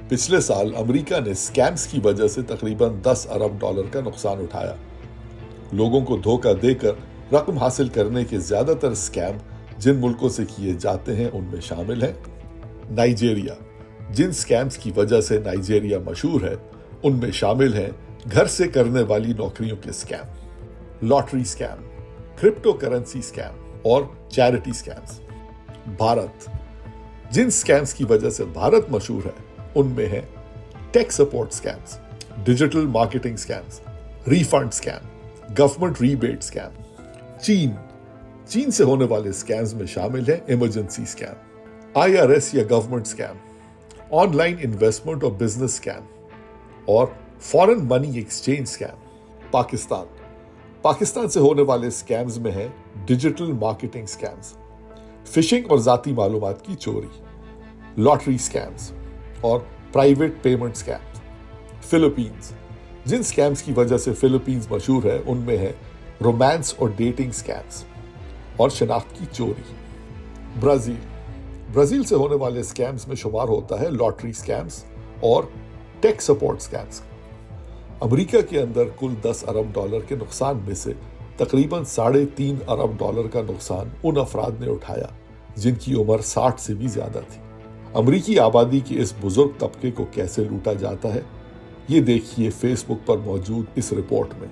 پچھلے سال امریکہ نے اسکیمز کی وجہ سے تقریباً $10 ارب کا نقصان اٹھایا۔ لوگوں کو دھوکہ دے کر رقم حاصل کرنے کے زیادہ تر اسکیم جن ملکوں سے کیے جاتے ہیں ان میں شامل ہیں نائجیریا۔ جن اسکیمز کی وجہ سے نائجیریا مشہور ہے ان میں شامل ہیں گھر سے کرنے والی نوکریوں کے scheme, lottery scheme, crypto currency scheme اور چیریٹی اسکیمز۔ بھارت۔ جن اسکیمز کی وجہ سے بھارت مشہور ہے ان میں ہیں tech support schemes, digital marketing schemes, refund scheme, government rebate scheme. چین سے ہونے والے اسکیمز میں شامل ہیں ایمرجنسی اسکیم، IRS یا government scheme, online investment اور بزنس اسکیم اور foreign money exchange scheme. Pakistan سے ہونے والے اسکیمز میں ہیں ڈیجیٹل مارکیٹنگ اسکیمز، فشنگ اور ذاتی معلومات کی چوری، لاٹری اسکیمز اور پرائیویٹ پیمنٹ اسکیمز۔ فلپینز۔ جن اسکیمز کی وجہ سے فلپینز مشہور ہے ان میں ہے رومانس اور ڈیٹنگ اسکیمز اور شناخت کی چوری۔ برازیل سے ہونے والے اسکیمز میں شمار ہوتا ہے لاٹری اسکیمز اور ٹیک سپورٹ اسکیمز۔ امریکہ کے اندر کل $10 ارب کے نقصان میں سے تقریباً $3.5 ارب کا نقصان ان افراد نے اٹھایا جن کی عمر 60 سے بھی زیادہ تھی۔ امریکی آبادی کے اس بزرگ طبقے کو کیسے لوٹا جاتا ہے یہ دیکھیے فیس بک پر موجود اس رپورٹ میں۔